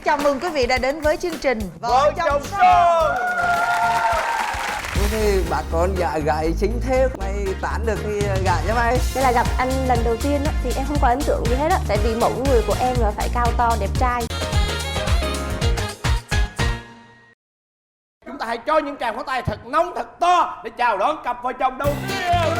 Chào mừng quý vị đã đến với chương trình Vợ chồng son. Thì bà con gái xinh thế, mày tán được thì gả cho mày. Đây là gặp anh lần đầu tiên á, thì em không có ấn tượng gì hết á. Tại vì mẫu người của em là phải cao to, đẹp trai. Chúng ta hãy cho những tràng pháo tay thật nóng, thật to để chào đón cặp vợ chồng đầu tiên.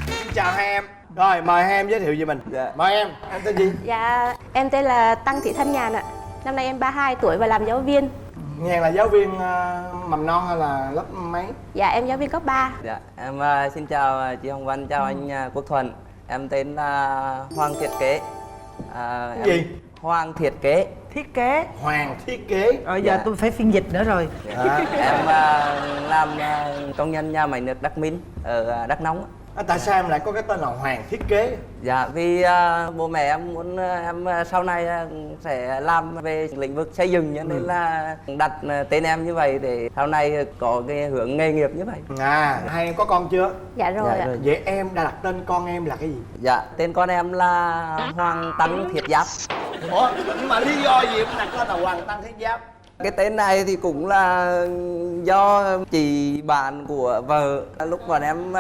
Xin chào hai em. Rồi, mời hai em giới thiệu về mình. Dạ. Mời em tên gì? Dạ, em tên là Tăng Thị Thanh Nhàn ạ. Năm nay em 32 tuổi và làm giáo viên. Nhàn là giáo viên mầm non hay là lớp mấy? Dạ, em giáo viên cấp 3. Dạ, em xin chào chị Hồng Vân, chào anh Quốc Thuận. Em tên là Hoàng Thiết Kế. Cái gì? Hoàng Thiết Kế. thiết kế. Hoàng Thiết Kế. Rồi giờ Dạ. tôi phải phiên dịch nữa rồi. Em làm công nhân nhà máy nước Đắk Minh ở Đắk Nông. Tại sao em lại có cái tên là Hoàng Thiết Kế? Dạ, vì bố mẹ em muốn em sau này sẽ làm về lĩnh vực xây dựng, cho nên là đặt tên em như vậy để sau này có cái hướng nghề nghiệp như vậy. Hai em có con chưa? Dạ rồi Dạ ạ. rồi. Vậy em đã đặt tên con em là cái gì? Dạ, tên con em là Hoàng Tăng Thiết Giáp. Ủa, nhưng mà lý do gì em đặt tên là Hoàng Tăng Thiết Giáp? Cái tên này thì cũng là do chị bạn của vợ, lúc bọn em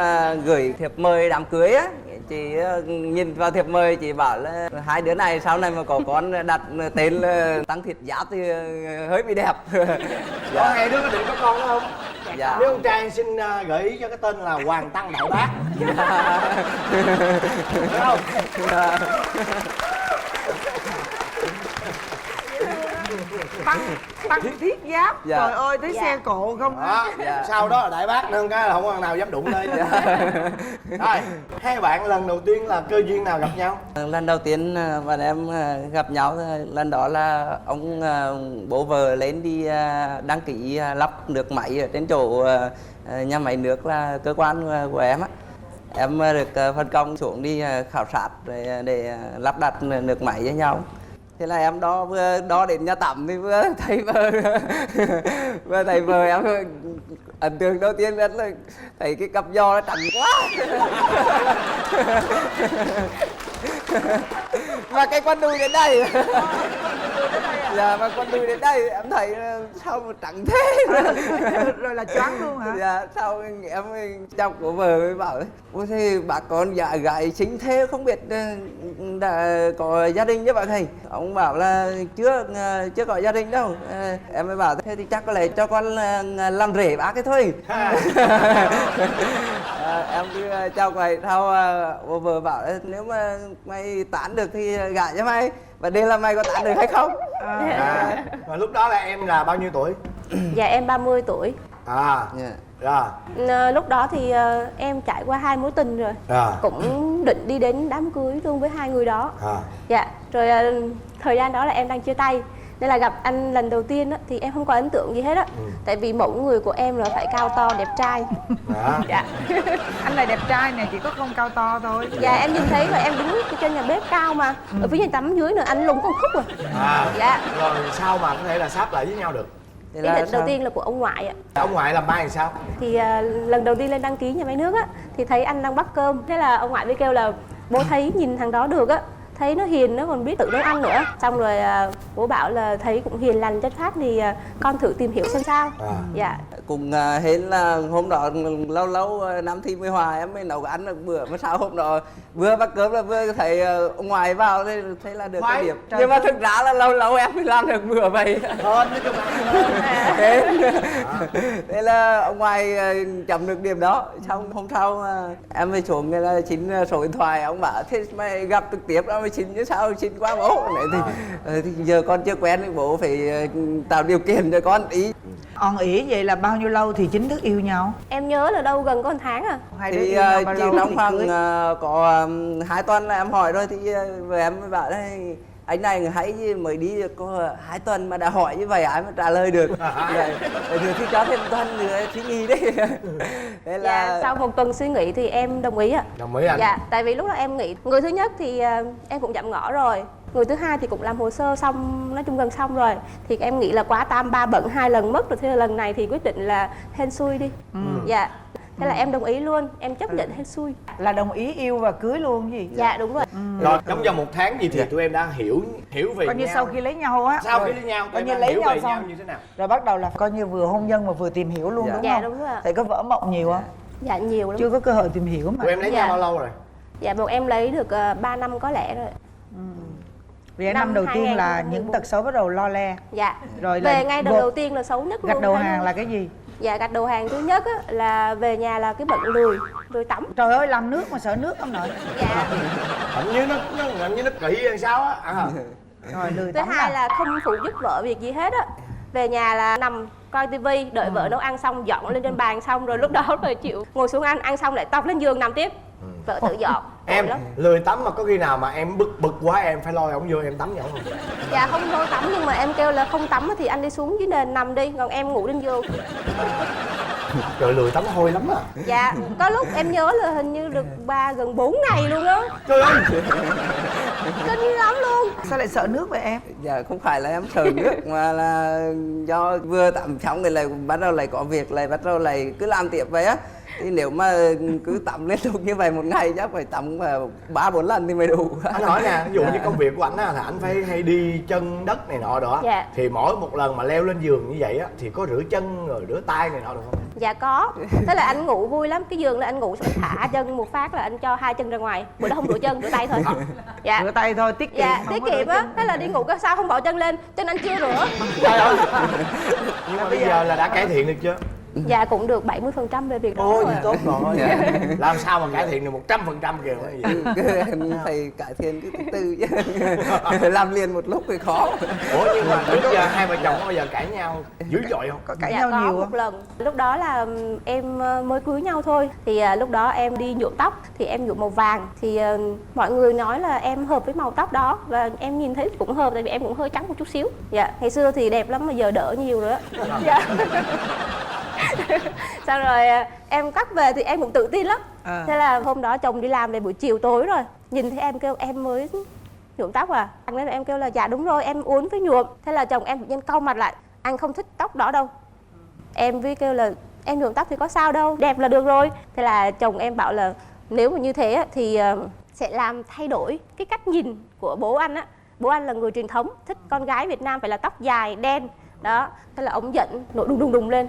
gửi thiệp mời đám cưới á, chị nhìn vào thiệp mời chị bảo là hai đứa này sau này mà có con đặt tên là Tăng Thiết Giáp thì hơi bị đẹp. Có hai đứa có định có con đó không? Dạ. Nếu con trai xin gợi ý cho cái tên là Hoàng Tăng Đại Bác. Được không? Tăng thiết giáp. Dạ. Trời ơi, thấy Dạ. xe cộ không? Đó, Dạ. sau đó là Đại Bác nên cái là không có thằng nào dám đụng lên. Rồi, hai bạn lần đầu tiên là cơ duyên nào gặp nhau? Lần đầu tiên bọn em gặp nhau, lần đó là ông bố vợ lên đi đăng ký lắp nước máy ở trên chỗ nhà máy nước là cơ quan của em á. Em được phân công xuống đi khảo sát để lắp đặt nước máy với nhau. Thế là em vừa đo đến nhà tắm thì vừa thấy vừa thấy vợ em ấn tượng đầu tiên rất là thấy cái cặp giò nó trắng quá. Và cái con đùi đến đây. Dạ, và con đùi đến đây em thấy sao mà trắng thế. Rồi là choáng luôn hả? Dạ, sau em chồng của vợ mới bảo ôi thế bà con gái xinh thế, không biết đã có gia đình chứ bà thầy. Ông bảo là chưa có gia đình đâu. Em mới bảo thế thì chắc có lẽ cho con làm rể bác cái thôi. Em cứ chào mày, sau vợ bảo nếu mà mày tán được thì gả cho mày, và đây là mày có tán được hay không. Và lúc đó là em là bao nhiêu tuổi? Dạ, em 30 tuổi. Dạ. Rồi. Lúc đó thì em trải qua 2 mối tình rồi. Cũng định đi đến đám cưới luôn với 2 người đó. Dạ, rồi thời gian đó là em đang chia tay. Nên là gặp anh lần đầu tiên á, thì em không có ấn tượng gì hết á. Tại vì mẫu người của em là phải cao to, đẹp trai. Dạ. Anh này đẹp trai nè, chỉ có không cao to thôi. Dạ, em nhìn thấy và em đứng trên nhà bếp cao mà. Ở phía nhà tắm dưới nữa, anh lùng con khúc rồi. Dạ. Rồi sao mà có thể là sáp lại với nhau được? Thế Ý định đầu tiên là của ông ngoại ạ. Ông ngoại làm ba thì sao? Thì lần đầu tiên lên đăng ký nhà máy nước á, thì thấy anh đang bắt cơm. Thế là ông ngoại mới kêu là bố thấy nhìn thằng đó được á, thấy nó hiền, nó còn biết tự nấu ăn nữa. Xong rồi bố bảo là thấy cũng hiền lành chất phác thì con thử tìm hiểu xem sao. Dạ. Cùng hên là hôm đó lâu năm thi mới hòa em mới nấu ăn được bữa, mà sao hôm đó vừa bắt cơm là vừa thấy ông ngoại vào thì thấy là được cái điểm. Nhưng mà thực ra là lâu em mới làm được bữa vậy. Hơn nói chung là Thế là ông ngoại chấm được điểm đó. Xong hôm sau em mới xuống cái là xin số điện thoại, ông bảo thế mày gặp trực tiếp đó mày xin chứ sao xin qua bố này thì giờ con chưa quen thì bố phải tạo điều kiện cho con ý. Ỷ vậy là bao nhiêu lâu thì chính thức yêu nhau? Em nhớ là đâu gần có 1 tháng à. Hai đứa Thì yêu nhau bao chỉ lâu trong thì khoảng cưới? có 2 tuần là em hỏi rồi, thì vợ em mới bảo đây anh này hãy mới đi được có 2 tuần mà đã hỏi như vậy ai mà trả lời được. Rồi thì cho thêm tuần nữa suy nghĩ đấy. Thế là Dạ, sau 1 tuần suy nghĩ thì em đồng ý ạ. đồng ý anh. Dạ, tại vì lúc đó em nghĩ người thứ nhất thì em cũng dạm ngõ rồi. Người thứ hai thì cũng làm hồ sơ xong, nói chung gần xong rồi. Thì em nghĩ là quá tam ba bận 2 lần mất rồi, thế là lần này thì quyết định là hên xui đi. Dạ. Thế là em đồng ý luôn, em chấp nhận hết xui. Là đồng ý yêu và cưới luôn gì? Dạ đúng rồi. Rồi trong vòng 1 tháng gì thì tụi em đã hiểu về Coi như nhau. sau khi lấy nhau á. Sau rồi- khi lấy nhau coi tụi như em lấy hiểu nhau về nhau xong như thế nào? rồi bắt đầu là coi như vừa hôn nhân mà vừa tìm hiểu luôn, Dạ. đúng Dạ, không? đúng rồi ạ. Thì có vỡ mộng nhiều không? Dạ nhiều lắm. Chưa có cơ hội tìm hiểu mà. Tụi em lấy nhau Dạ. bao lâu rồi? Dạ bọn em lấy được 3 năm có lẽ rồi. Vì Năm năm đầu tiên là 2014. những tật xấu bắt đầu lo le. Dạ. Rồi là Về ngay đợt vô- đầu tiên là xấu nhất luôn. Gạch đầu thấy hàng luôn. là cái gì? Dạ gạch đầu hàng thứ nhất á, là về nhà là cái bệnh lười tắm. Trời ơi, làm nước mà sợ nước ông nội. Dạ. Hình như nó kỹ hay sao á. Rồi lười Thứ tắm hai à? là không phụ giúp vợ việc gì hết á. Về nhà là nằm coi tivi, đợi vợ nấu ăn xong dọn lên trên bàn xong rồi lúc đó rồi chịu ngồi xuống ăn xong lại tóc lên giường nằm tiếp. Vợ tự dọn. Em Tội lắm. lười tắm mà có khi nào mà em bực quá em phải lôi ổng vô em tắm vậy không? Dạ không thôi tắm nhưng mà em kêu là không tắm thì anh đi xuống dưới nền nằm đi, còn em ngủ lên giường. Trời, lười tắm hôi lắm à. Dạ có lúc em nhớ là hình như được gần 4 ngày luôn á, Trời ơi. kinh lắm luôn. Sao lại sợ nước vậy em? Dạ không phải là em sợ nước mà là do vừa tắm xong thì lại bắt đầu lại có việc, lại bắt đầu lại cứ làm tiếp vậy á. Thì nếu mà cứ tắm liên tục như vậy một ngày chắc phải tắm 3-4 lần thì mới đủ. Anh hỏi nè, ví dụ như công việc của anh á là anh phải hay đi chân đất này nọ đó. Dạ. Thì mỗi một lần mà leo lên giường như vậy á thì có rửa chân rồi rửa tay này nọ được không? Dạ có. Thế là anh ngủ vui lắm, cái giường là anh ngủ xong thả chân một phát là anh cho 2 chân ra ngoài. Bữa đó không rửa chân, rửa tay thôi. Dạ. Rửa tay thôi, tiết kiệm. Dạ không tiết có rửa kiệm á. chân. Thế là đi ngủ cái sao không bỏ chân lên, chân anh chưa rửa. Trời ơi. Nhưng mà bây giờ là đã cải thiện được chưa? Dạ cũng được 70% về việc đó Ôi rồi. thì tốt rồi. Dạ. Làm sao mà cải thiện được 100% kìa cái gì? Em phải cải thiện cái từ từ chứ làm liền một lúc thì khó. Ủa nhưng mà trước giờ hai vợ chồng có bao giờ cãi nhau dữ dội không? Có cãi Dạ nhau có nhiều một không? lần. Lúc đó là em mới cưới nhau thôi. Thì lúc đó em đi nhuộm tóc. Thì em nhuộm màu vàng. Thì mọi người nói là em hợp với màu tóc đó. Và em nhìn thấy cũng hợp tại vì em cũng hơi trắng một chút xíu. Dạ, ngày xưa thì đẹp lắm mà giờ đỡ nhiều rồi á. Dạ. Xong rồi em cắt về thì em cũng tự tin lắm. Thế là hôm đó chồng đi làm về buổi chiều tối rồi. Nhìn thấy em kêu em mới nhuộm tóc à? Nên là em kêu là dạ đúng rồi, em uốn với nhuộm. Thế là chồng em tự nhiên cau mặt lại, anh không thích tóc đó đâu. Em với kêu là em nhuộm tóc thì có sao đâu, đẹp là được rồi. Thế là chồng em bảo là nếu mà như thế thì sẽ làm thay đổi cái cách nhìn của bố anh á. Bố anh là người truyền thống, thích con gái Việt Nam phải là tóc dài, đen. Đó, thế là ông giận, nổi đùng đùng đùng lên.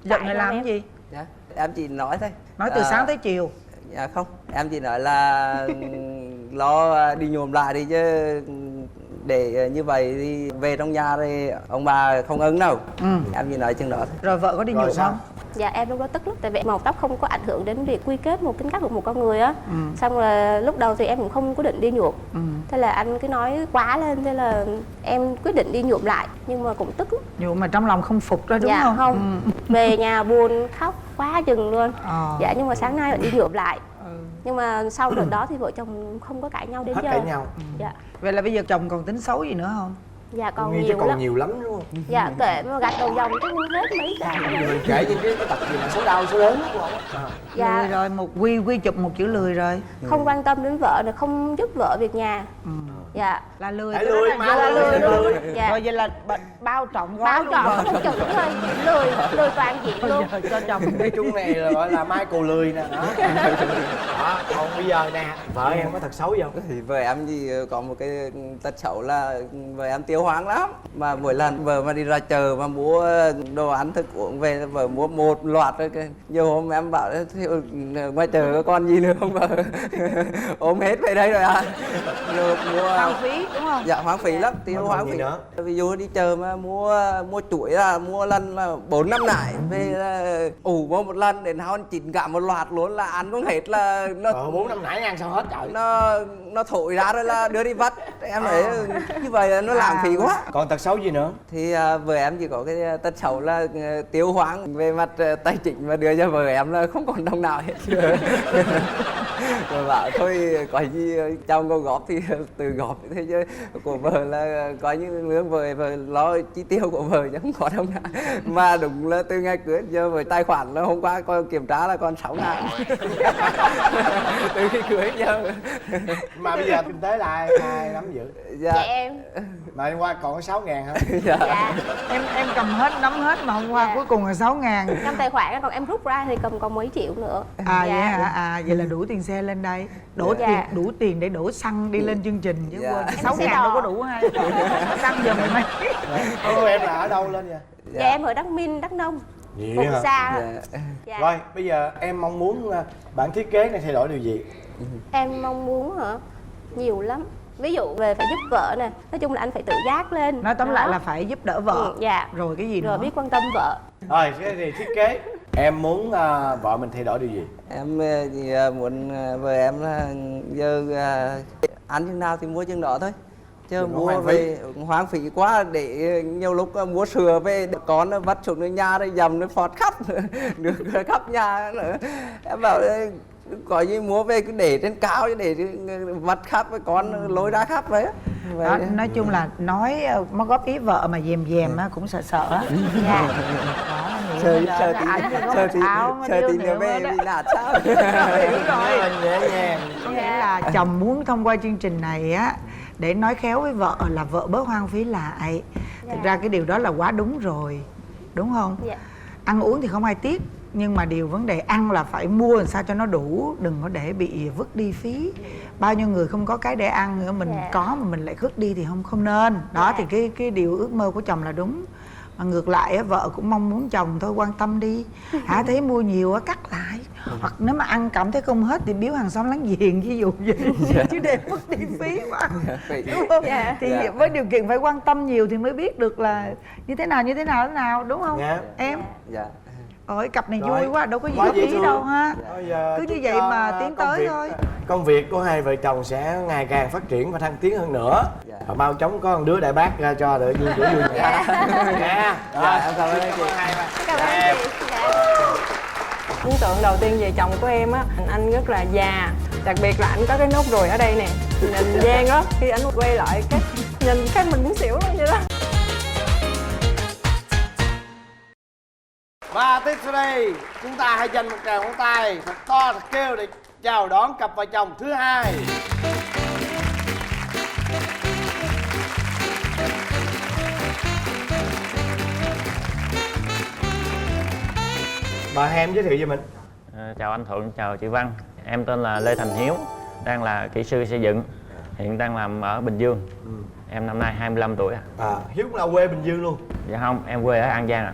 Giận Tại này làm em. cái gì? Dạ. Em chỉ nói thôi. Nói từ sáng tới chiều. Dạ không, em chỉ nói là lo đi nhuộm lại đi chứ để như vậy thì về trong nhà thì ông bà không ưng đâu. Em chỉ nói chừng đó thôi. Rồi vợ có đi Rồi nhuộm sao? không? Dạ em lúc đó tức lắm, tại vì màu tóc không có ảnh hưởng đến việc quy kết một tính cách của một con người á. Xong rồi lúc đầu thì em cũng không có định đi nhuộm. Thế là anh cứ nói quá lên, thế là em quyết định đi nhuộm lại, nhưng mà cũng tức lắm. Nhuộm mà trong lòng không phục đó đúng Dạ không? không. Về nhà buồn khóc quá chừng luôn. Dạ nhưng mà sáng nay lại đi nhuộm lại. Nhưng mà sau đợt đó thì vợ chồng không có cãi nhau đến Hết giờ. cãi nhau. Dạ. Vậy là bây giờ chồng còn tính xấu gì nữa không? Dạ còn Nghe chứ nhiều còn lắm. nhiều lắm đúng không? Dạ kệ mà gạch đầu dòng chứ không hết mấy cái. Mình kể những cái tập gì mà số đau số lớn đúng không? Dạ. Lười rồi, một quy chụp một chữ lười rồi. Không quan tâm đến vợ, rồi không giúp vợ việc nhà. Dạ. Là lười. Phải cái đó lười là mà, do lười, lười. Dạ. Rồi vậy là bao trọn gói Bao luôn trọn rồi. không chừng thôi, lười toàn diện luôn. Giờ cho chồng Cái chung này là gọi là Michael lười nè đó. Đó, còn bây giờ nè, vợ em có thật xấu gì không? Thì vợ em thì có một cái tật xấu là vợ em tiêu hoang lắm. Mà mỗi lần vợ mà đi ra chợ mà mua đồ ăn thức uống về vợ mua một loạt rồi. Nhiều hôm em bảo ngoài chợ có con gì nữa không vợ? Ôm hết về đây rồi à. Rồi mua hoang phí đúng không? dạ hoang phí lắm, tiêu Còn hoang gì phí. nữa? Ví dụ đi chợ mà mua chuối là mua lần là 4-5 nải về là ủ mua một lần đến hao chín cả một loạt luôn là ăn không hết là nó 4-5 nãy ăn sao hết trời. nó thổi ra rồi là đưa đi vắt. Em thấy như vậy là nó lãng phí quá. Còn tật xấu gì nữa? Thì vợ em chỉ có cái tật xấu là tiêu hoang về mặt tài chính và đưa cho vợ em là không còn đồng nào hết. Rồi bảo thôi có gì chồng cô góp thì tự góp thế chứ của vợ là có những lương vợ lo chi tiêu của vợ chứ không có đâu nào. Mà đúng là từ ngày cưới giờ với tài khoản là hôm qua coi kiểm tra là còn 6.000 từ khi cưới giờ. Mà bây giờ kinh tế là ai nắm giữ? Dạ em. Mà hôm qua còn có 6.000 hả? Dạ. Dạ. Em cầm hết, nắm hết mà hôm qua Dạ. cuối cùng là 6.000. Trong tài khoản còn em rút ra thì cầm còn mấy triệu nữa. À Dạ. vậy hả? À vậy là đủ tiền xe lên đây. Dạ. Đủ tiền để đổ xăng đi lên chương trình chứ. Dạ. Quên Em 6.000 sẽ đâu đò. có đủ hay. Xăng giờ mày mấy. Của em là ở đâu lên vậy? Dạ em ở Đắk Minh, Đắk Nông. Vậy Vùng hả? xa. Dạ. Dạ. Rồi bây giờ em mong muốn bản thiết kế này thay đổi điều gì? Em mong muốn hả? Nhiều lắm. Ví dụ về phải giúp vợ nè, nói chung là anh phải tự giác lên. Nói tóm Đó. lại là phải giúp đỡ vợ. Ừ, dạ. Rồi cái gì nữa? Rồi biết quan tâm vợ. Rồi cái gì thiết kế? Em muốn vợ mình thay đổi điều gì? Em thì muốn vợ em là giờ ăn chừng nào thì mua chừng đó thôi, chứ Đừng có mua hoang phí. về hoang phí quá để nhiều lúc mua sữa về con nó vắt xuống nhà rồi dầm nó phọt khắp được khắp nhà nữa. Em bảo có gì mua về cứ để trên cao chứ để vắt khắp với con lôi ra khắp vậy. Đó, nói chung là nói mới góp ý vợ mà dèm á cũng sợ sợ á. Dạ. Sợ tí nữa về đó. bị nạt sao. Hiểu rồi. Rất là nhẹ nhàng. Có nghĩa là chồng muốn thông qua chương trình này á để nói khéo với vợ là vợ bớt hoang phí lại. Thực ra cái điều đó là quá đúng rồi, đúng không? Dạ. Ăn uống thì không ai tiếc, nhưng mà điều vấn đề ăn là phải mua làm sao cho nó đủ, đừng có để bị vứt đi phí. Bao nhiêu người không có cái để ăn nữa, mình Dạ. có mà mình lại vứt đi thì không nên. Đó Dạ. thì cái điều ước mơ của chồng là đúng. Mà ngược lại á, vợ cũng mong muốn chồng thôi quan tâm đi. Hả, thấy mua nhiều á cắt lại. Hoặc nếu mà ăn cảm thấy không hết thì biếu hàng xóm láng giềng ví dụ vậy. Chứ để mất đi phí quá. Đúng không? Dạ. Thì Dạ. với điều kiện phải quan tâm nhiều thì mới biết được là như thế nào đúng không? Dạ. Em. Dạ. Ôi cặp này Rồi. vui quá, đâu có gì Quá góp dễ ý thương. đâu ha. Bây giờ Cứ như chúc vậy cho mà tiến công tới việc- thôi. Công việc của hai vợ chồng sẽ ngày càng phát triển và thăng tiến hơn nữa. Dạ. Và mau chóng có một đứa đại bác ra cho đỡ vui vẻ vui vẻ. Nha. Rồi, em cảm ơn cảm ơn hai bạn. Cảm ơn Em. chị. Dạ. Ấn tượng đầu tiên về chồng của em á, anh rất là già, đặc biệt là anh có cái nốt ruồi ở đây nè, nhìn gian á, khi anh quay lại cái nhìn cái mình muốn xỉu luôn vậy đó. Và tiếp sau đây chúng ta hãy dành một tràng pháo tay thật to thật kêu để chào đón cặp vợ chồng thứ hai. Mời em giới thiệu về mình. Chào anh Thuận, chào chị Văn. Em tên là Lê Thành Hiếu, đang là kỹ sư xây dựng, hiện đang làm ở Bình Dương. Em năm nay 25 tuổi. Hiếu cũng là quê Bình Dương luôn. Dạ không, em quê ở An Giang ạ.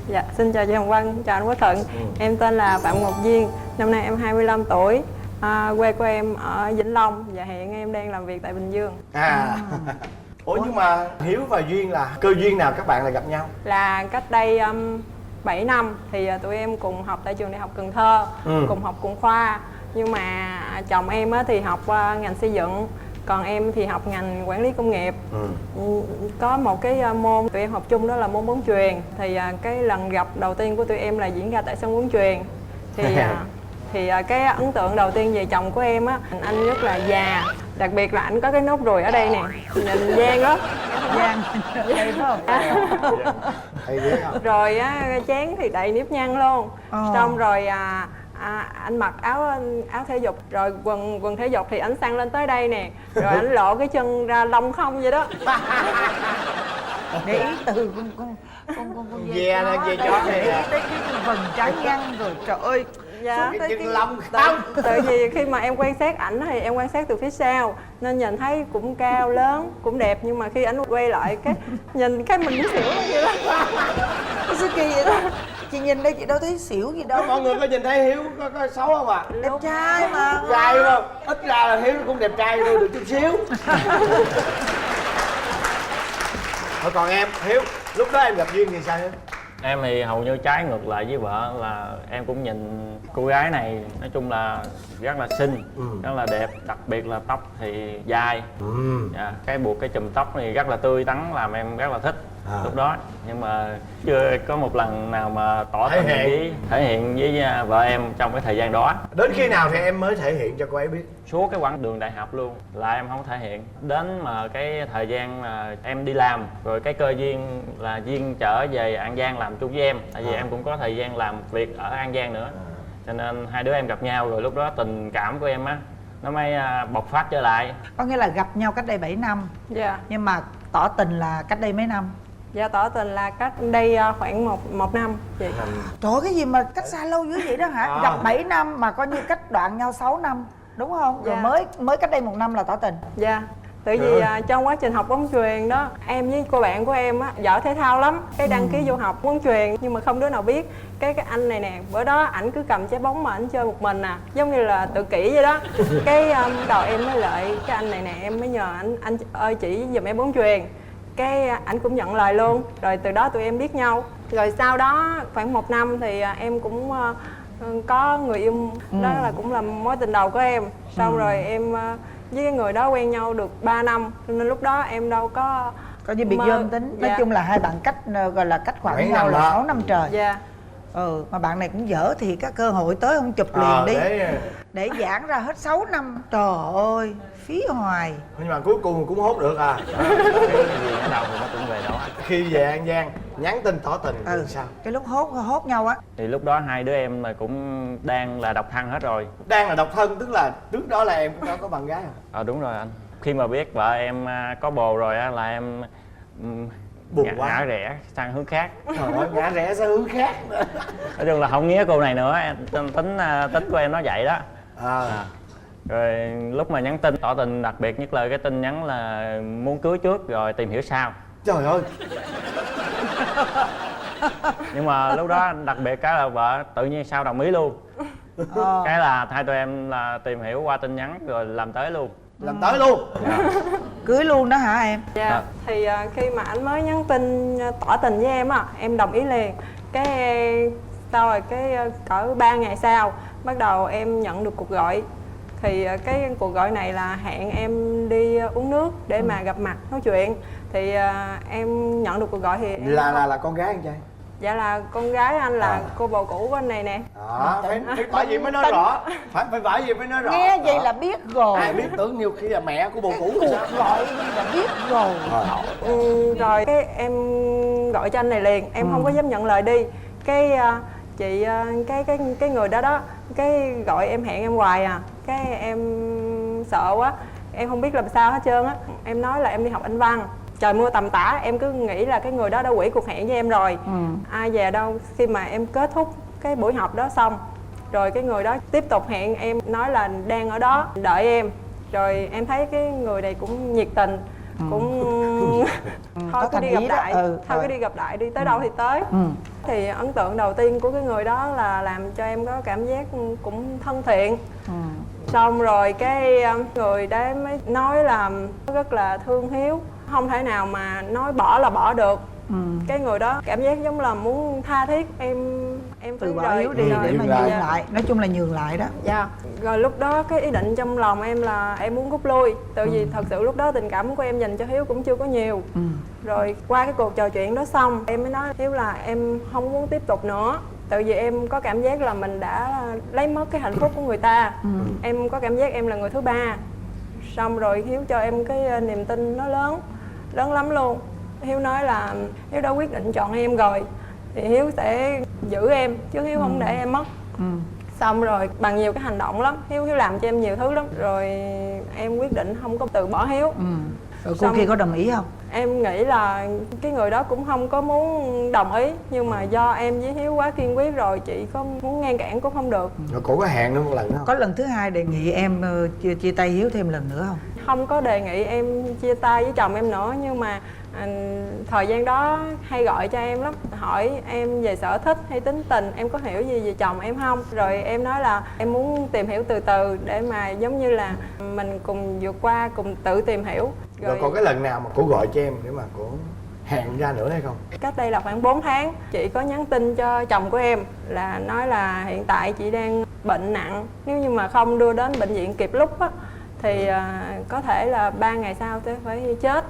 Dạ, xin chào chị Hồng Vân, chào anh Quốc Thuận. Em tên là Phạm Ngọc Duyên, năm nay em 25 tuổi. Quê của em ở Vĩnh Long và hiện em đang làm việc tại Bình Dương. Ủa nhưng mà Hiếu và Duyên là cơ duyên nào các bạn lại gặp nhau? Là cách đây 7 năm thì tụi em cùng học tại trường Đại học Cần Thơ, cùng học cùng khoa. Nhưng mà chồng em á, thì học ngành xây dựng, còn em thì học ngành quản lý công nghiệp. Có một cái môn tụi em học chung đó là môn bóng chuyền. Thì cái lần gặp đầu tiên của tụi em là diễn ra tại sân bóng chuyền. Thì cái ấn tượng đầu tiên về chồng của em á, anh rất là già, đặc biệt là anh có cái nốt ruồi ở đây nè, nhìn gian đó. Giang, đây phải không? Hay ghê không? Rồi á, chén thì đầy nếp nhăn luôn. Xong rồi anh mặc áo thể dục, rồi quần thể dục thì anh sang lên tới đây nè, rồi anh lộ cái chân ra lông không vậy đó. Để ý từ con Dè là dè chó này để ý nè. tới cái phần trắng nhăn rồi trời ơi. Dạ. Cái chân lông Tại, không? tại vì khi mà em quan sát ảnh thì em quan sát từ phía sau nên nhìn thấy cũng cao lớn, cũng đẹp, nhưng mà khi ảnh quay lại cái nhìn cái mình muốn xỉu luôn vậy đó. Sao kỳ vậy đó? Chị nhìn đây chị đâu thấy xỉu gì đâu. Mọi người có nhìn thấy Hiếu có xấu không ạ? Đẹp trai mà. Trai đúng không? Ít ra là Hiếu cũng đẹp trai thôi, được chút xíu. Thôi còn em, Hiếu, lúc đó em gặp Duyên thì sao Hiếu? Em thì hầu như trái ngược lại với vợ, là em cũng nhìn cô gái này nói chung là rất là xinh, rất là đẹp, đặc biệt là tóc thì dài. Dạ, cái buộc cái chùm tóc này rất là tươi tắn làm em rất là thích. lúc đó, nhưng mà chưa có một lần nào mà tỏ tình thể hiện với vợ em trong cái thời gian đó. Đến khi nào thì em mới thể hiện cho cô ấy biết? Suốt cái quãng đường đại học luôn là em không thể hiện. Đến mà cái thời gian mà em đi làm rồi cái cơ duyên là duyên trở về An Giang làm chung với em, tại vì em cũng có thời gian làm việc ở An Giang nữa, cho nên hai đứa em gặp nhau rồi lúc đó tình cảm của em á nó mới bộc phát trở lại. Có nghĩa là gặp nhau cách đây 7 năm. Dạ. Nhưng mà tỏ tình là cách đây mấy năm? Dạ, tỏ tình là cách đây khoảng một năm chị. Trời ơi, cái gì mà cách xa lâu dữ vậy đó hả? Gặp 7 năm mà coi như cách đoạn nhau 6 năm đúng không? Rồi mới cách đây 1 năm là tỏ tình. Dạ. Tại vì trong quá trình học bóng chuyền đó, em với cô bạn của em á giỏi thể thao lắm, cái đăng ký vô học bóng chuyền nhưng mà không đứa nào biết. Cái anh này nè, bữa đó ảnh cứ cầm trái bóng mà ảnh chơi một mình à, giống như là tự kỷ vậy đó. Cái đầu em mới lại cái anh này nè, em mới nhờ anh ơi chỉ giùm em bóng chuyền. Cái ảnh cũng nhận lời luôn, rồi từ đó tụi em biết nhau. Rồi sau đó khoảng 1 năm thì em cũng có người yêu, đó là cũng là mối tình đầu của em. Xong rồi em với cái người đó quen nhau được 3 năm, nên lúc đó em đâu có như bị dơm tính. Nói chung là hai bạn cách gọi là cách khoảng nhau là 6 năm trời. Dạ. Mà bạn này cũng dở thì các cơ hội tới không chụp liền đi để giãn ra hết 6 năm. Trời ơi, phí hoài. Nhưng mà cuối cùng cũng hốt được à. Cái gì ở đâu thì nó cũng về đó. Khi về An Giang nhắn tin tỏ tình thì sao? Cái lúc hốt nhau á thì lúc đó hai đứa em là cũng đang là độc thân hết rồi. Đang là độc thân tức là trước đó là em cũng đã có bạn gái à? Đúng rồi anh. Khi mà biết vợ em có bồ rồi á là em buồn quá, ngã rẽ sang hướng khác. Trời ơi, ngã rẽ sang hướng khác. Nói chung là không nghĩa cô này nữa, tính của em nó vậy đó. Rồi lúc mà nhắn tin tỏ tình, đặc biệt nhất là cái tin nhắn là muốn cưới trước rồi tìm hiểu sau. Trời ơi. Nhưng mà lúc đó đặc biệt cái là vợ tự nhiên sao đồng ý luôn. Cái là hai tụi em là tìm hiểu qua tin nhắn rồi làm tới luôn. Làm tới luôn. Cưới luôn đó hả em? Dạ. Thì khi mà anh mới nhắn tin tỏ tình với em á, em đồng ý liền. Cái sau rồi cái cỡ 3 ngày sau bắt đầu em nhận được cuộc gọi. Thì cái cuộc gọi này là hẹn em đi uống nước để mà gặp mặt nói chuyện. Thì em nhận được cuộc gọi thì em là con gái anh trai? Dạ là con gái anh, là cô bồ cũ của anh này nè. Phải bởi gì mới nói rõ. Phải bởi gì mới nói rõ. Nghe vậy là biết rồi. Ai biết, tưởng nhiều khi là mẹ của bồ cũ. Cuộc gọi là biết rồi. Rồi cái em gọi cho anh này liền, em không có dám nhận lời đi. Cái chị cái người đó cái gọi em hẹn em hoài à. Cái em sợ quá, em không biết làm sao hết trơn á. Em nói là em đi học Anh văn. Trời mưa tầm tã, em cứ nghĩ là cái người đó đã hủy cuộc hẹn với em rồi. Ai về đâu, khi mà em kết thúc cái buổi học đó xong rồi cái người đó tiếp tục hẹn em, nói là đang ở đó đợi em. Rồi em thấy cái người này cũng nhiệt tình, cũng thôi cứ đi gặp đại, thôi cứ đi gặp đại đi, tới đâu thì tới. Thì ấn tượng đầu tiên của cái người đó là làm cho em có cảm giác cũng thân thiện. Xong rồi cái người đấy mới nói là rất là thương Hiếu, không thể nào mà nói bỏ là bỏ được. Cái người đó cảm giác giống là muốn tha thiết em từ bỏ Hiếu đi để mà nhường lại. Nói chung là nhường lại đó. Dạ. Rồi lúc đó cái ý định trong lòng em là em muốn rút lui. Tại vì thật sự lúc đó tình cảm của em dành cho Hiếu cũng chưa có nhiều. Rồi qua cái cuộc trò chuyện đó xong em mới nói Hiếu là em không muốn tiếp tục nữa. Tại vì em có cảm giác là mình đã lấy mất cái hạnh phúc của người ta. Em có cảm giác em là người thứ ba. Xong rồi Hiếu cho em cái niềm tin nó lớn lắm luôn. Hiếu nói là Hiếu đã quyết định chọn em rồi thì Hiếu sẽ giữ em chứ Hiếu không để em mất. Xong rồi bằng nhiều cái hành động lắm, Hiếu làm cho em nhiều thứ lắm. Rồi em quyết định không có từ bỏ Hiếu. Rồi cô kia có đồng ý không? Em nghĩ là cái người đó cũng không có muốn đồng ý. Nhưng mà do em với Hiếu quá kiên quyết rồi, chị có muốn ngăn cản cũng không được. Rồi cô có hẹn nữa một lần nữa không? Có lần thứ hai đề nghị em chia tay Hiếu thêm lần nữa không? Không có đề nghị em chia tay với chồng em nữa. Nhưng mà thời gian đó hay gọi cho em lắm, hỏi em về sở thích hay tính tình, em có hiểu gì về chồng em không. Rồi em nói là em muốn tìm hiểu từ từ để mà giống như là mình cùng vượt qua, cùng tự tìm hiểu. Rồi còn cái lần nào mà cô gọi cho em để mà cô hẹn ra nữa hay không? Cách đây là khoảng 4 tháng, chị có nhắn tin cho chồng của em là nói là hiện tại chị đang bệnh nặng, nếu như mà không đưa đến bệnh viện kịp lúc á thì có thể là 3 ngày sau tôi phải chết.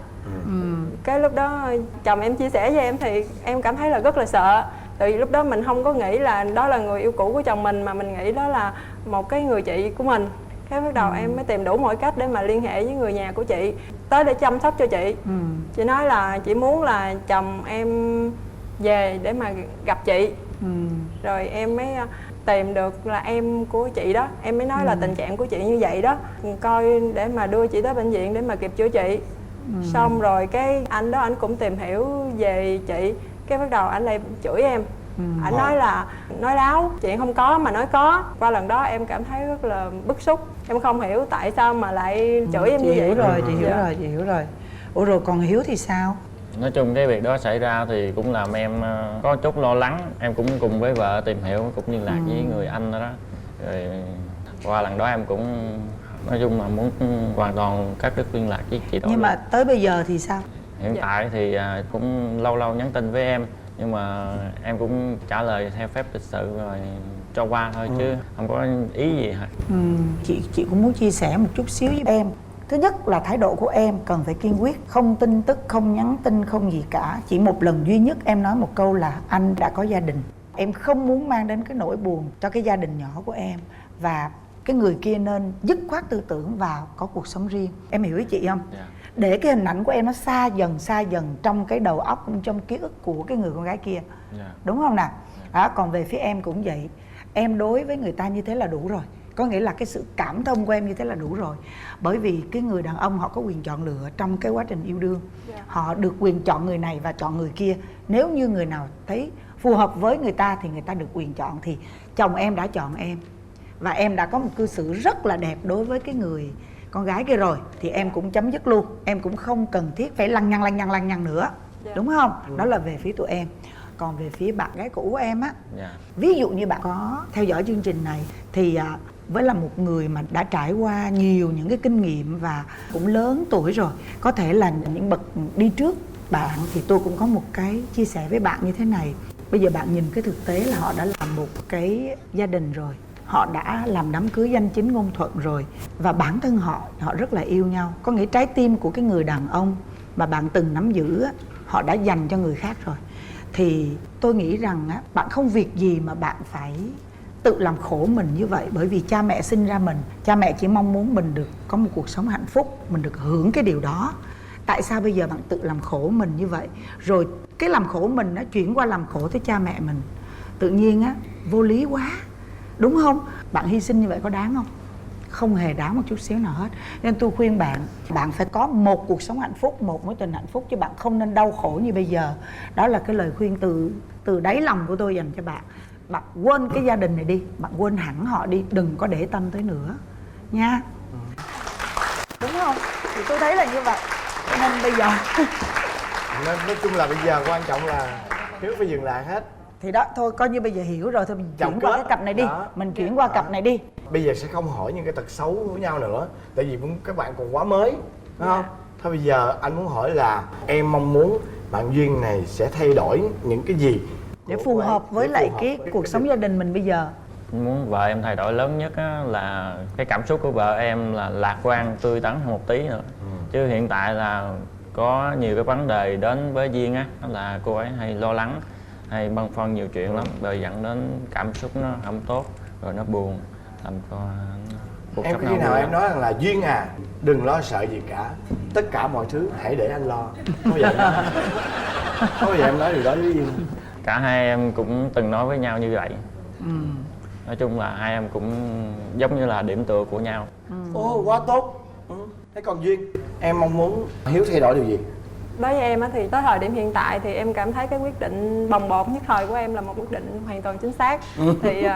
Cái lúc đó chồng em chia sẻ với em thì em cảm thấy là rất là sợ. Tại vì lúc đó mình không có nghĩ là đó là người yêu cũ của chồng mình, mà mình nghĩ đó là một cái người chị của mình. Cái bắt đầu em mới tìm đủ mọi cách để mà liên hệ với người nhà của chị tới để chăm sóc cho chị. Chị nói là chị muốn là chồng em về để mà gặp chị. Rồi em mới tìm được là em của chị đó, em mới nói là tình trạng của chị như vậy đó, coi để mà đưa chị tới bệnh viện để mà kịp chữa trị. Xong rồi cái anh đó anh cũng tìm hiểu về chị, cái bắt đầu anh lại chửi em. Anh nói là nói láo, chuyện không có mà nói có. Qua lần đó em cảm thấy rất là bức xúc, em không hiểu tại sao mà lại chửi em như vậy. Chị hiểu rồi. Ủa rồi còn Hiếu thì sao? Nói chung cái việc đó xảy ra thì cũng làm em có chút lo lắng. Em cũng cùng với vợ tìm hiểu, cũng liên lạc với người anh đó. Rồi qua lần đó em cũng nói chung là muốn hoàn toàn cắt đứt liên lạc với chị đó. Nhưng mà tới bây giờ thì sao? Hiện tại thì cũng lâu lâu nhắn tin với em, nhưng mà em cũng trả lời theo phép lịch sự rồi cho qua thôi, chứ không có ý gì hết. Chị cũng muốn chia sẻ một chút xíu với em. Thứ nhất là thái độ của em cần phải kiên quyết, không tin tức, không nhắn tin, không gì cả. Chỉ một lần duy nhất em nói một câu là anh đã có gia đình. Em không muốn mang đến cái nỗi buồn cho cái gia đình nhỏ của em. Và cái người kia nên dứt khoát tư tưởng vào có cuộc sống riêng. Em hiểu ý chị không? Để cái hình ảnh của em nó xa dần trong cái đầu óc, trong ký ức của cái người con gái kia. Đúng không nào? Đó, còn về phía em cũng vậy. Em đối với người ta như thế là đủ rồi. Có nghĩa là cái sự cảm thông của em như thế là đủ rồi. Bởi vì cái người đàn ông họ có quyền chọn lựa trong cái quá trình yêu đương. Họ được quyền chọn người này và chọn người kia. Nếu như người nào thấy phù hợp với người ta thì người ta được quyền chọn. Thì chồng em đã chọn em, và em đã có một cư xử rất là đẹp đối với cái người con gái kia rồi, thì em cũng chấm dứt luôn. Em cũng không cần thiết phải lăng nhăng nữa. Đúng không? Đó là về phía tụi em. Còn về phía bạn gái cũ của em á, ví dụ như bạn có theo dõi chương trình này thì với là một người mà đã trải qua nhiều những cái kinh nghiệm và cũng lớn tuổi rồi, có thể là những bậc đi trước bạn, thì tôi cũng có một cái chia sẻ với bạn như thế này. Bây giờ bạn nhìn cái thực tế là họ đã làm một cái gia đình rồi, họ đã làm đám cưới danh chính ngôn thuận rồi, và bản thân họ rất là yêu nhau. Có nghĩa trái tim của cái người đàn ông mà bạn từng nắm giữ, họ đã dành cho người khác rồi. Thì tôi nghĩ rằng bạn không việc gì mà bạn phải tự làm khổ mình như vậy. Bởi vì cha mẹ sinh ra mình, cha mẹ chỉ mong muốn mình được có một cuộc sống hạnh phúc, mình được hưởng cái điều đó. Tại sao bây giờ bạn tự làm khổ mình như vậy? Rồi cái làm khổ mình nó chuyển qua làm khổ tới cha mẹ mình. Tự nhiên vô lý quá, đúng không? Bạn hy sinh như vậy có đáng không? Không hề đáng một chút xíu nào hết. Nên tôi khuyên bạn phải có một cuộc sống hạnh phúc, một mối tình hạnh phúc, chứ bạn không nên đau khổ như bây giờ. Đó là cái lời khuyên từ đáy lòng của tôi dành cho bạn. Bạn quên cái gia đình này đi, bạn quên hẳn họ đi, đừng có để tâm tới nữa nha. Đúng không? Thì tôi thấy là như vậy. Nên bây giờ nói chung là bây giờ quan trọng là Hiếu phải dừng lại hết. Thì đó, thôi coi như bây giờ hiểu rồi, thôi mình chuyển qua cái cặp này đi. Mình chuyển qua cặp này đi. Bây giờ sẽ không hỏi những cái tật xấu của nhau nữa, tại vì các bạn còn quá mới, đúng không? Thôi bây giờ anh muốn hỏi là em mong muốn bạn Duyên này sẽ thay đổi những cái gì để phù hợp với lại cái cuộc sống gia đình mình bây giờ? Muốn vợ em thay đổi lớn nhất là cái cảm xúc của vợ em là lạc quan, tươi tắn hơn một tí nữa. Chứ hiện tại là có nhiều cái vấn đề đến với Duyên là cô ấy hay lo lắng, hay băn khoăn nhiều chuyện lắm, rồi dẫn đến cảm xúc nó không tốt, rồi nó buồn, làm cho cuộc em sống có khi nào em nói rằng là Duyên đừng lo sợ gì cả, tất cả mọi thứ hãy để anh lo, có vậy đó. Có vậy em nói điều đó với Duyên? Cả hai em cũng từng nói với nhau như vậy. Nói chung là hai em cũng giống như là điểm tựa của nhau. Ồ, quá tốt. Thế còn Duyên, em mong muốn Hiếu thay đổi điều gì? Đối với em thì tới thời điểm hiện tại thì em cảm thấy cái quyết định bồng bột nhất thời của em là một quyết định hoàn toàn chính xác. Thì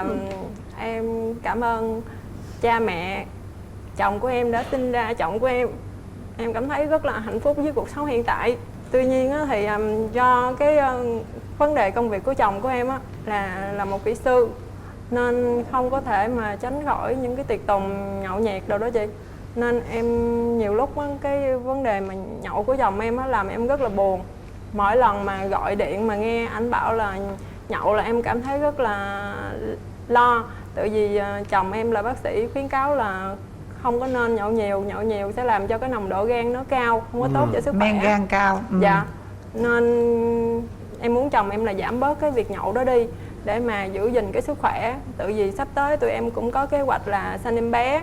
em cảm ơn cha mẹ, chồng của em đã sinh ra chồng của em. Em cảm thấy rất là hạnh phúc với cuộc sống hiện tại. Tuy nhiên thì do cái vấn đề công việc của chồng của em là một kỹ sư, nên không có thể mà tránh khỏi những cái tiệc tùng nhậu nhẹt đâu đó chị. Nên em nhiều lúc cái vấn đề mà nhậu của chồng em làm em rất là buồn. Mỗi lần mà gọi điện mà nghe anh bảo là nhậu là em cảm thấy rất là lo. Tại vì chồng em là bác sĩ khuyến cáo là không có nên nhậu nhiều sẽ làm cho cái nồng độ gan nó cao, không có tốt cho sức khỏe. Men gan cao. Dạ, nên em muốn chồng em là giảm bớt cái việc nhậu đó đi để mà giữ gìn cái sức khỏe. Tự vì sắp tới tụi em cũng có kế hoạch là sanh em bé.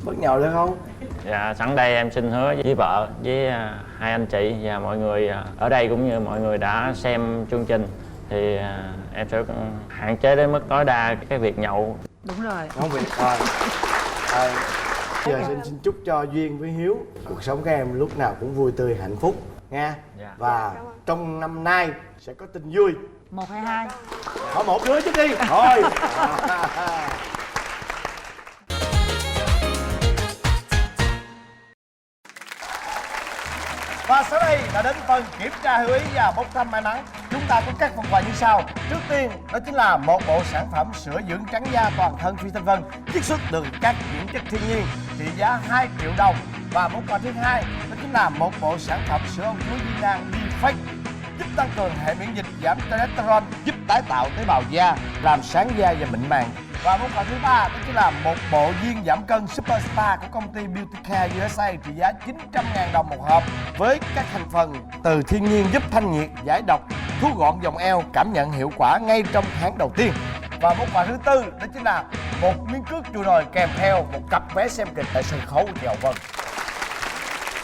Bớt nhậu được không? Dạ, sẵn đây em xin hứa với vợ, với hai anh chị và mọi người ở đây cũng như mọi người đã xem chương trình thì em sẽ hạn chế đến mức tối đa cái việc nhậu. Đúng rồi. Không việc rồi. Giờ xin chúc cho Duyên với Hiếu cuộc sống các em lúc nào cũng vui tươi hạnh phúc nha. Dạ. Và trong năm nay sẽ có tin vui. 1 hay 2? Hỏi một đứa trước đi. Thôi. Và sau đây là đến phần kiểm tra hữu ý và bốc thăm may mắn. Chúng ta có các phần quà như sau. Trước tiên đó chính là một bộ sản phẩm sữa dưỡng trắng da toàn thân Phi Thanh Vân chiết xuất từ các dưỡng chất thiên nhiên trị giá 2 triệu đồng. Và món quà thứ hai đó chính là một bộ sản phẩm sữa ong chúa Viên Nang Defect giúp tăng cường hệ miễn dịch, giảm cholesterol, giúp tái tạo tế bào da, làm sáng da và mịn màng. Và món quà thứ ba đó chính là một bộ viên giảm cân Super Spa của công ty Beauty Care USA trị giá 900.000 đồng một hộp với các thành phần từ thiên nhiên giúp thanh nhiệt, giải độc, thu gọn vòng eo, cảm nhận hiệu quả ngay trong tháng đầu tiên. Và món quà thứ tư đó chính là một miếng cước chùa nồi kèm theo một cặp vé xem kịch tại sân khấu Kiều Vân.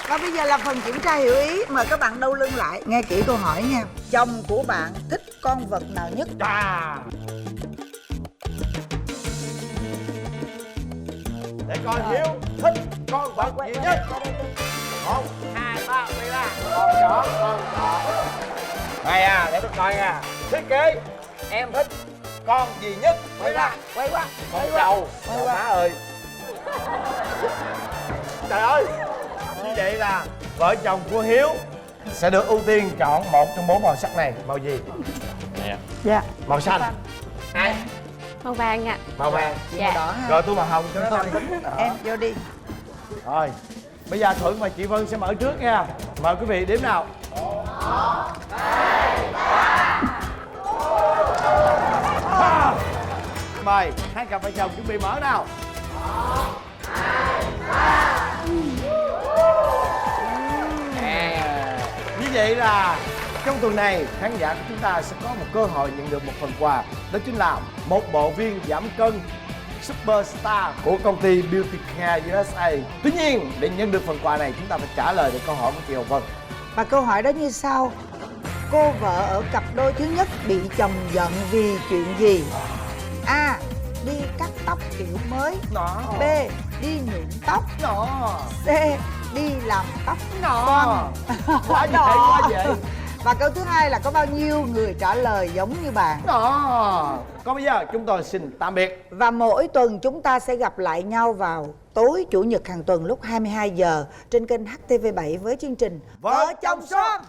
Và bây giờ là phần kiểm tra hiểu ý. Mời các bạn đâu lưng lại, nghe kỹ câu hỏi nha. Chồng của bạn thích con vật nào nhất? Để coi Hiếu thích con vật gì nhất. 1, 2, 3, đi ra. Con chó. Này để tôi coi nha. Thiết kế, em thích con gì nhất? Quay ra, quay qua. Con trâu. Má ơi. Trời ơi. Như vậy là vợ chồng của Hiếu sẽ được ưu tiên chọn một trong 4 màu sắc này. Màu gì? Dạ. Màu xanh. Ai? Màu vàng ạ. Màu vàng. Dạ. Đỏ ha. Rồi tôi màu hồng cho nó Thôi, nam tính. em vô đi. Rồi. Bây giờ Thuận và chị Vân sẽ mở trước nha. Mời quý vị đếm nào. 1, 2, 3. Mời hai cặp vợ chồng chuẩn bị mở nào. 1, 2, 3. Như vậy là trong tuần này khán giả của chúng ta sẽ có một cơ hội nhận được một phần quà. Đó chính là một bộ viên giảm cân Superstar của công ty Beauty Care USA. Tuy nhiên để nhận được phần quà này chúng ta phải trả lời được câu hỏi của chị Hồng Vân. Và câu hỏi đó như sau. Cô vợ ở cặp đôi thứ nhất bị chồng giận vì chuyện gì? A. Đi cắt tóc kiểu mới. B. Đi nhuộm tóc. C. Đi làm tóc con. Quá dễ, quá dễ. Và câu thứ hai là có bao nhiêu người trả lời giống như bạn? Còn bây giờ chúng tôi xin tạm biệt. Và mỗi tuần chúng ta sẽ gặp lại nhau vào tối Chủ nhật hàng tuần lúc 22 giờ trên kênh HTV7 với chương trình Vợ chồng son.